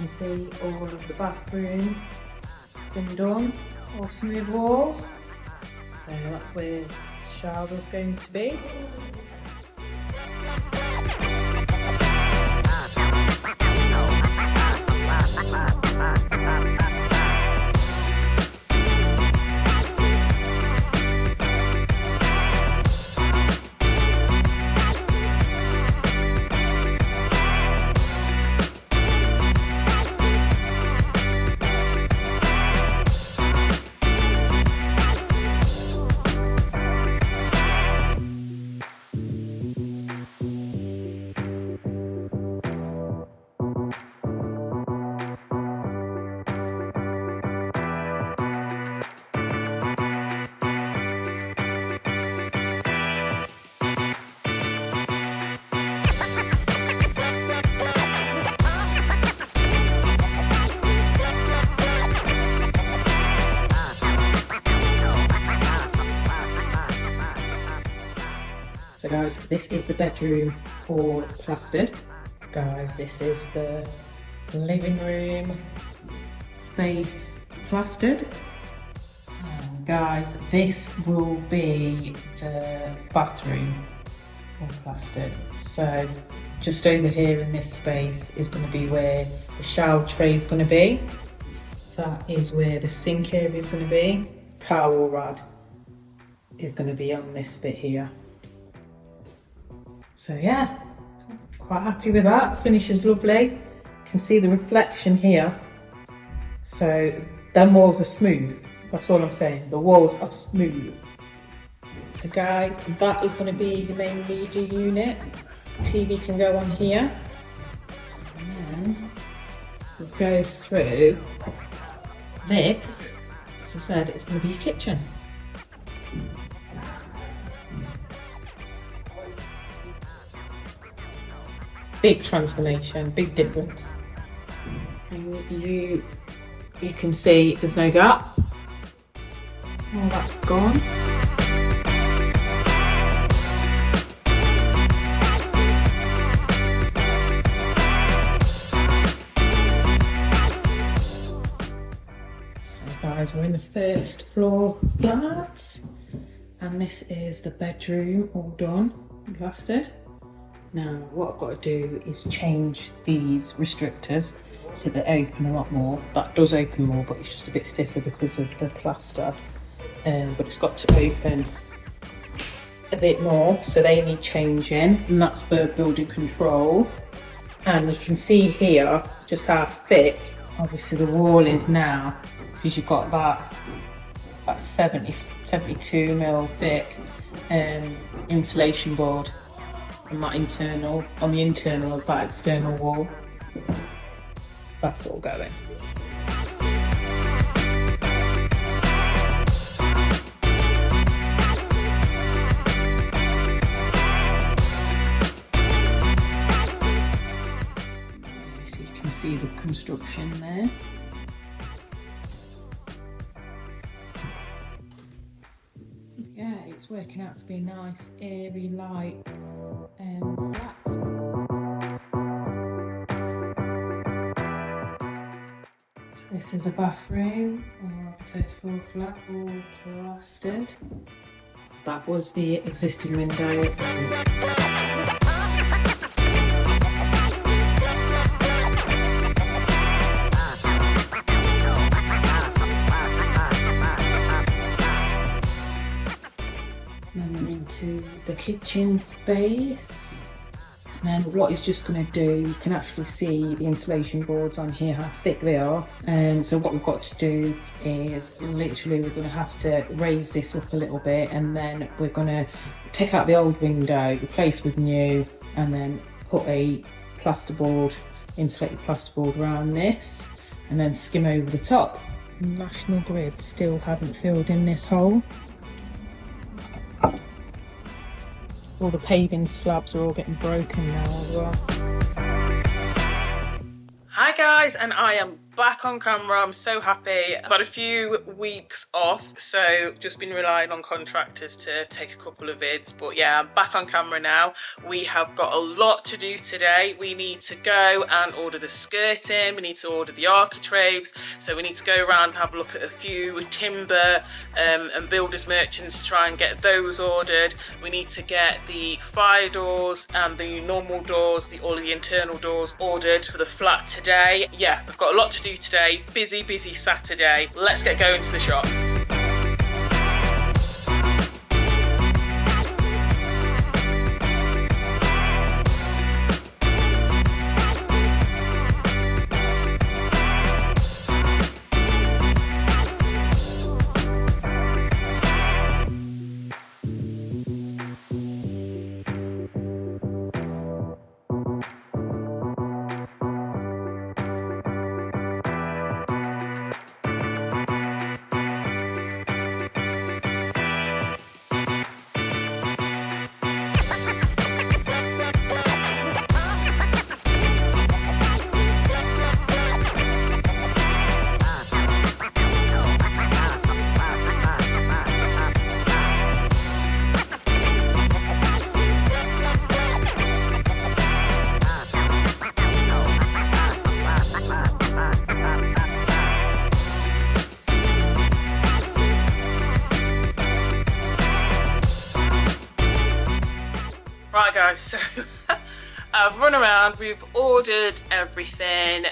can see all of the bathroom has been done, all smooth walls. So that's where the shower's going to be. So guys, this is the bedroom all plastered. Guys, this is the living room space plastered. And guys, this will be the bathroom all plastered. So just over here in this space is going to be where the shower tray is going to be. That is where the sink area is going to be. Towel rod is going to be on this bit here. So yeah, quite happy with that. Finish is lovely. You can see the reflection here. So them walls are smooth. That's all I'm saying. The walls are smooth. So guys, that is going to be the main media unit. TV can go on here. And then we'll go through this. As I said, it's going to be a kitchen. Big transformation, big difference. And you can see there's no gap. All that's gone. So guys, we're in the first floor flat, and this is the bedroom all done, plastered. Now what I've got to do is change these restrictors so they open a lot more. That does open more, but it's just a bit stiffer because of the plaster. But it's got to open a bit more, so they need changing, and that's for building control. And you can see here just how thick obviously the wall is now, because you've got that 72 mil thick insulation board. On that internal, on the internal of that external wall. That's all going. So you can see the construction there. Yeah, it's working out to be a nice, airy, light flat. So this is a bathroom, first floor flat, all plastered. That was the existing window. Then we're into the kitchen space. And then what it's just going to do, you can actually see the insulation boards on here, how thick they are. And so what we've got to do is literally we're going to have to raise this up a little bit, and then we're going to take out the old window, replace with new, and then put a plasterboard, insulated plasterboard around this, and then skim over the top. National Grid still haven't filled in this hole. All the paving slabs are all getting broken now as well. Hi guys, and I am back on camera. I'm so happy. I've had a few weeks off, so just been relying on contractors to take a couple of vids, but yeah, I'm back on camera now. We have got a lot to do today. We need to go and order the skirting, we need to order the architraves, so we need to go around and have a look at a few timber and builders merchants to try and get those ordered. We need to get the fire doors and the normal doors, all of the internal doors ordered for the flat today. Yeah, we've got a lot to do today. Busy Saturday. Let's get going to the shops. Right guys, so I've run around, we've ordered everything,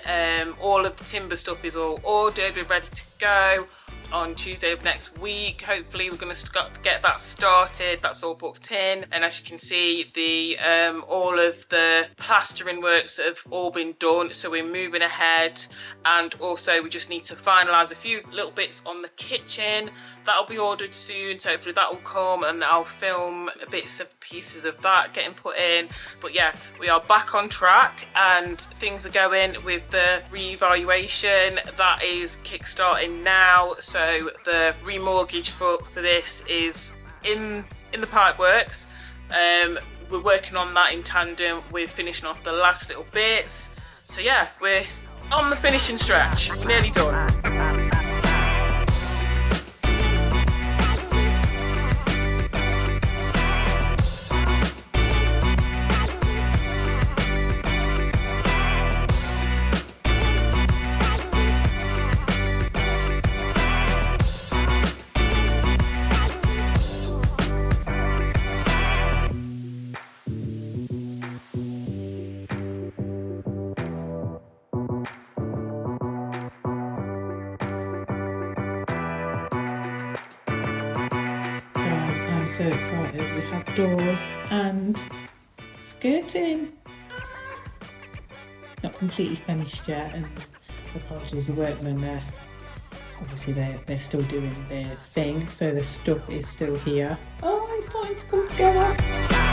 all of the timber stuff is all ordered, we're ready to go on Tuesday of next week. Hopefully we're going to get that started. That's all booked in, and as you can see, the all of the plastering works that have all been done, so we're moving ahead. And also we just need to finalise a few little bits on the kitchen. That'll be ordered soon, so hopefully that will come and I'll film bits of pieces of that getting put in. But yeah, we are back on track and things are going with the revaluation. That is kick-starting now. So the remortgage for this is in the pipe works. We're working on that in tandem with finishing off the last little bits. So yeah, we're on the finishing stretch. We're nearly done. I'm so excited. We have doors and skirting. Not completely finished yet, and apologies, the workmen there. Obviously they're still doing their thing, so the stuff is still here. Oh, it's starting to come together.